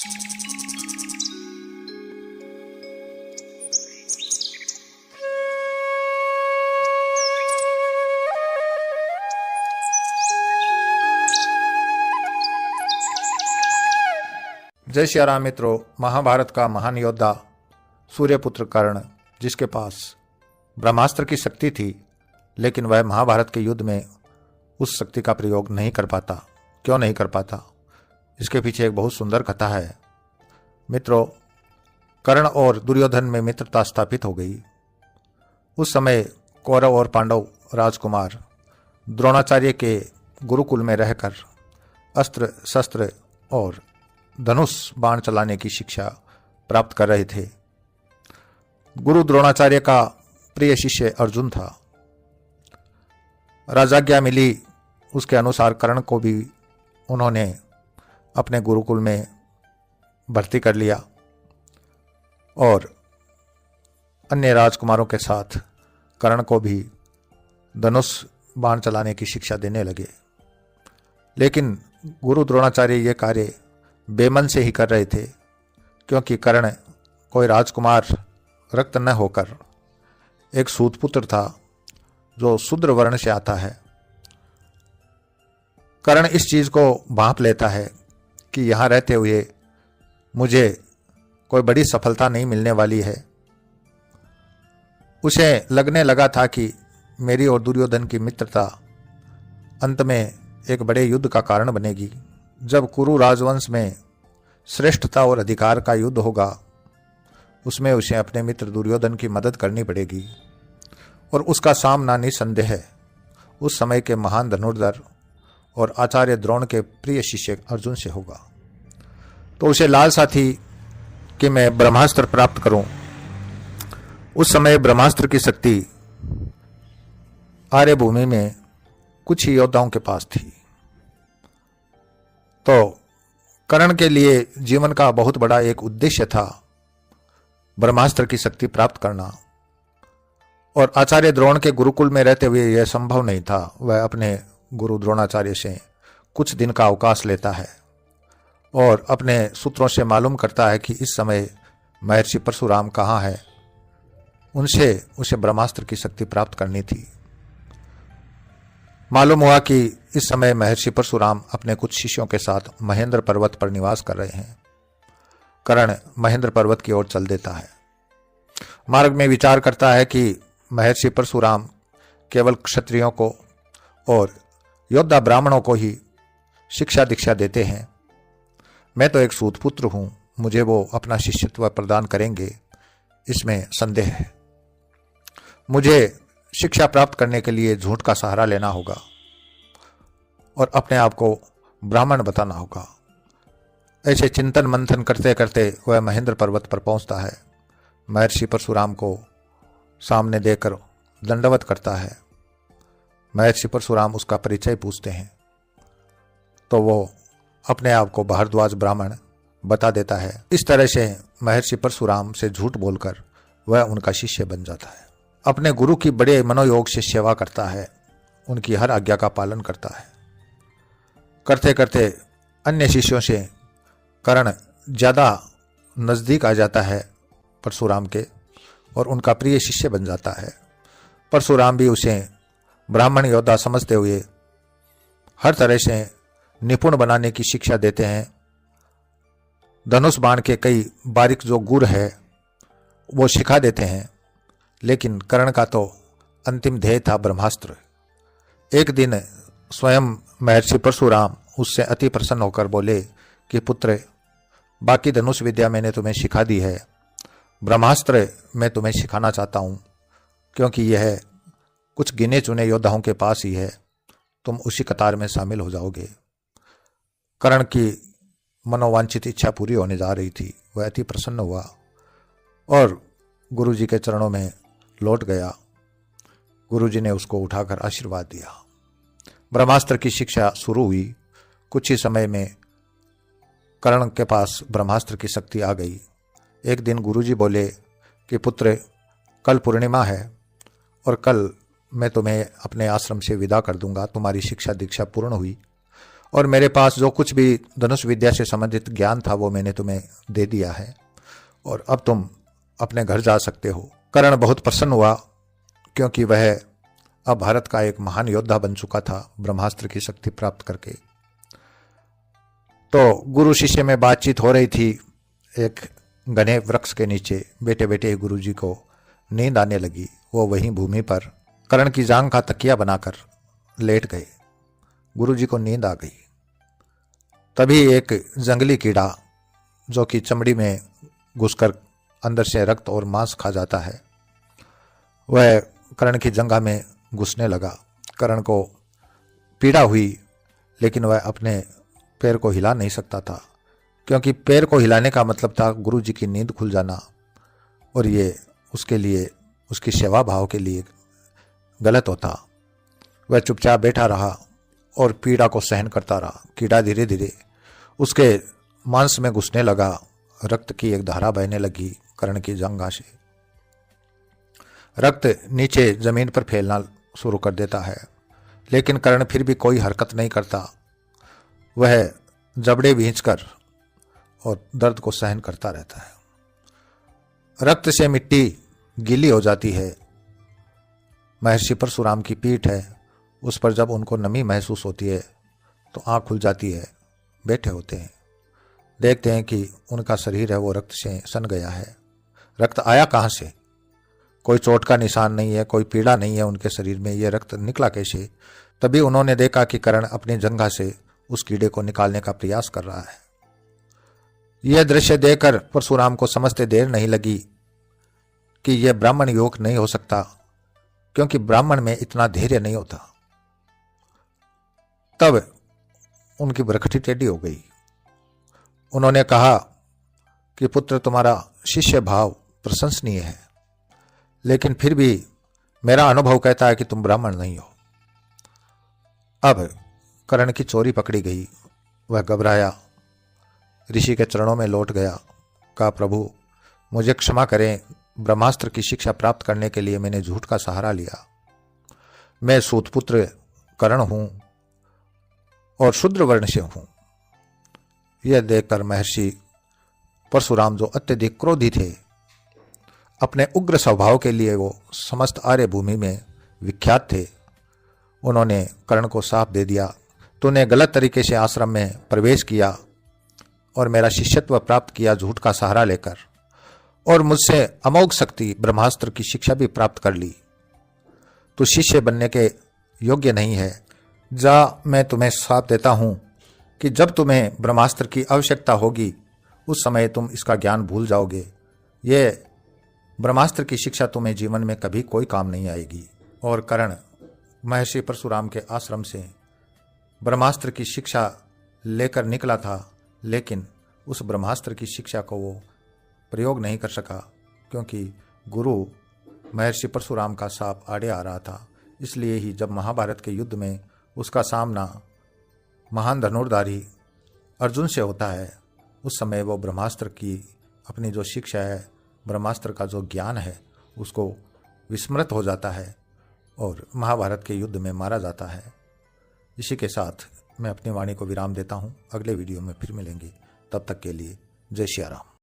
जय श्री राम मित्रों। महाभारत का महान योद्धा सूर्यपुत्र कर्ण, जिसके पास ब्रह्मास्त्र की शक्ति थी, लेकिन वह महाभारत के युद्ध में उस शक्ति का प्रयोग नहीं कर पाता। क्यों नहीं कर पाता? इसके पीछे एक बहुत सुंदर कथा है। मित्रों, कर्ण और दुर्योधन में मित्रता स्थापित हो गई। उस समय कौरव और पांडव राजकुमार द्रोणाचार्य के गुरुकुल में रहकर अस्त्र शस्त्र और धनुष बाण चलाने की शिक्षा प्राप्त कर रहे थे। गुरु द्रोणाचार्य का प्रिय शिष्य अर्जुन था। राजाज्ञा मिली, उसके अनुसार कर्ण को भी उन्होंने अपने गुरुकुल में भर्ती कर लिया और अन्य राजकुमारों के साथ कर्ण को भी धनुष बाण चलाने की शिक्षा देने लगे। लेकिन गुरु द्रोणाचार्य ये कार्य बेमन से ही कर रहे थे, क्योंकि कर्ण कोई राजकुमार रक्त न होकर एक सूतपुत्र था जो शूद्र वर्ण से आता है। कर्ण इस चीज को भांप लेता है कि यहाँ रहते हुए मुझे कोई बड़ी सफलता नहीं मिलने वाली है। उसे लगने लगा था कि मेरी और दुर्योधन की मित्रता अंत में एक बड़े युद्ध का कारण बनेगी। जब कुरु राजवंश में श्रेष्ठता और अधिकार का युद्ध होगा, उसमें उसे अपने मित्र दुर्योधन की मदद करनी पड़ेगी और उसका सामना निसंदेह उस समय के महान धनुर्धर और आचार्य द्रोण के प्रिय शिष्य अर्जुन से होगा। तो उसे लालसा थी कि मैं ब्रह्मास्त्र प्राप्त करूं। उस समय ब्रह्मास्त्र की शक्ति आर्य भूमि में कुछ ही योद्धाओं के पास थी। तो कर्ण के लिए जीवन का बहुत बड़ा एक उद्देश्य था ब्रह्मास्त्र की शक्ति प्राप्त करना, और आचार्य द्रोण के गुरुकुल में रहते हुए यह संभव नहीं था। वह अपने गुरु द्रोणाचार्य से कुछ दिन का अवकाश लेता है और अपने सूत्रों से मालूम करता है कि इस समय महर्षि परशुराम कहाँ है। उनसे उसे ब्रह्मास्त्र की शक्ति प्राप्त करनी थी। मालूम हुआ कि इस समय महर्षि परशुराम अपने कुछ शिष्यों के साथ महेंद्र पर्वत पर निवास कर रहे हैं। कर्ण महेंद्र पर्वत की ओर चल देता है। मार्ग में विचार करता है कि महर्षि परशुराम केवल क्षत्रियों को और योद्धा ब्राह्मणों को ही शिक्षा दीक्षा देते हैं। मैं तो एक सूतपुत्र हूं, मुझे वो अपना शिष्यत्व प्रदान करेंगे, इसमें संदेह है। मुझे शिक्षा प्राप्त करने के लिए झूठ का सहारा लेना होगा और अपने आप को ब्राह्मण बताना होगा। ऐसे चिंतन मंथन करते करते वह महेंद्र पर्वत पर पहुंचता है। महर्षि परशुराम को सामने देकर दंडवत करता है। महर्षि परशुराम उसका परिचय पूछते हैं तो वो अपने आप को भारद्वाज ब्राह्मण बता देता है। इस तरह से महर्षि परशुराम से झूठ बोलकर वह उनका शिष्य बन जाता है। अपने गुरु की बड़े मनोयोग से सेवा करता है, उनकी हर आज्ञा का पालन करता है। करते करते अन्य शिष्यों से कर्ण ज्यादा नजदीक आ जाता है परशुराम के और उनका प्रिय शिष्य बन जाता है। परशुराम भी उसे ब्राह्मण योद्धा समझते हुए हर तरह से निपुण बनाने की शिक्षा देते हैं। धनुष बाण के कई बारीक जो गुर है वो सिखा देते हैं। लेकिन कर्ण का तो अंतिम ध्येय था ब्रह्मास्त्र। एक दिन स्वयं महर्षि परशुराम उससे अति प्रसन्न होकर बोले कि पुत्र, बाकी धनुष विद्या मैंने तुम्हें सिखा दी है, ब्रह्मास्त्र मैं तुम्हें सिखाना चाहता हूं, क्योंकि यह कुछ गिने चुने योद्धाओं के पास ही है, तुम उसी कतार में शामिल हो जाओगे। कर्ण की मनोवांछित इच्छा पूरी होने जा रही थी। वह अति प्रसन्न हुआ और गुरुजी के चरणों में लौट गया। गुरुजी ने उसको उठाकर आशीर्वाद दिया। ब्रह्मास्त्र की शिक्षा शुरू हुई। कुछ ही समय में कर्ण के पास ब्रह्मास्त्र की शक्ति आ गई। एक दिन गुरुजी बोले कि पुत्र, कल पूर्णिमा है और कल मैं तुम्हें अपने आश्रम से विदा कर दूंगा। तुम्हारी शिक्षा दीक्षा पूर्ण हुई और मेरे पास जो कुछ भी धनुष विद्या से संबंधित ज्ञान था वो मैंने तुम्हें दे दिया है और अब तुम अपने घर जा सकते हो। कर्ण बहुत प्रसन्न हुआ क्योंकि वह अब भारत का एक महान योद्धा बन चुका था ब्रह्मास्त्र की शक्ति प्राप्त करके। तो गुरु शिष्य में बातचीत हो रही थी। एक घने वृक्ष के नीचे बैठे बैठे गुरु जी को नींद आने लगी। वो वहीं भूमि पर कर्ण की जांघ का तकिया बनाकर लेट गए। गुरु जी को नींद आ गई। तभी एक जंगली कीड़ा जो कि चमड़ी में घुसकर अंदर से रक्त और मांस खा जाता है, वह कर्ण की जंघा में घुसने लगा। कर्ण को पीड़ा हुई लेकिन वह अपने पैर को हिला नहीं सकता था क्योंकि पैर को हिलाने का मतलब था गुरु जी की नींद खुल जाना और ये उसके लिए, उसकी सेवा भाव के लिए गलत होता। वह चुपचाप बैठा रहा और पीड़ा को सहन करता रहा। कीड़ा धीरे धीरे उसके मांस में घुसने लगा। रक्त की एक धारा बहने लगी कर्ण की जंघा से। रक्त नीचे जमीन पर फैलना शुरू कर देता है लेकिन कर्ण फिर भी कोई हरकत नहीं करता। वह जबड़े भींचकर और दर्द को सहन करता रहता है। रक्त से मिट्टी गीली हो जाती है। महर्षि परशुराम की पीठ है, उस पर जब उनको नमी महसूस होती है तो आँख खुल जाती है। बैठे होते हैं, देखते हैं कि उनका शरीर है वो रक्त से सन गया है। रक्त आया कहाँ से? कोई चोट का निशान नहीं है, कोई पीड़ा नहीं है उनके शरीर में। ये रक्त निकला कैसे? तभी उन्होंने देखा कि कर्ण अपनी जंघा से उस कीड़े को निकालने का प्रयास कर रहा है। यह दृश्य देखकर परशुराम को समझते देर नहीं लगी कि यह ब्राह्मण योग नहीं हो सकता क्योंकि ब्राह्मण में इतना धैर्य नहीं होता। तब उनकी बरखटी टेढ़ी हो गई। उन्होंने कहा कि पुत्र, तुम्हारा शिष्य भाव प्रशंसनीय है लेकिन फिर भी मेरा अनुभव कहता है कि तुम ब्राह्मण नहीं हो। अब कर्ण की चोरी पकड़ी गई। वह घबराया, ऋषि के चरणों में लौट गया। कहा, प्रभु मुझे क्षमा करें, ब्रह्मास्त्र की शिक्षा प्राप्त करने के लिए मैंने झूठ का सहारा लिया। मैं सूतपुत्र कर्ण हूं और शूद्र वर्ण से हूं। यह देखकर महर्षि परशुराम जो अत्यधिक क्रोधी थे, अपने उग्र स्वभाव के लिए वो समस्त आर्य भूमि में विख्यात थे, उन्होंने कर्ण को साफ दे दिया, तूने गलत तरीके से आश्रम में प्रवेश किया और मेरा शिष्यत्व प्राप्त किया झूठ का सहारा लेकर, और मुझसे अमोघ शक्ति ब्रह्मास्त्र की शिक्षा भी प्राप्त कर ली। तू शिष्य बनने के योग्य नहीं है। जा, मैं तुम्हें साथ देता हूं कि जब तुम्हें ब्रह्मास्त्र की आवश्यकता होगी उस समय तुम इसका ज्ञान भूल जाओगे। ये ब्रह्मास्त्र की शिक्षा तुम्हें जीवन में कभी कोई काम नहीं आएगी। और कर्ण महर्षि परशुराम के आश्रम से ब्रह्मास्त्र की शिक्षा लेकर निकला था लेकिन उस ब्रह्मास्त्र की शिक्षा को वो प्रयोग नहीं कर सका क्योंकि गुरु महर्षि परशुराम का साप आड़े आ रहा था। इसलिए ही जब महाभारत के युद्ध में उसका सामना महान धनुर्धारी अर्जुन से होता है, उस समय वो ब्रह्मास्त्र की अपनी जो शिक्षा है, ब्रह्मास्त्र का जो ज्ञान है, उसको विस्मृत हो जाता है और महाभारत के युद्ध में मारा जाता है। इसी के साथ मैं अपनी वाणी को विराम देता हूँ। अगले वीडियो में फिर मिलेंगे, तब तक के लिए जय श्री राम।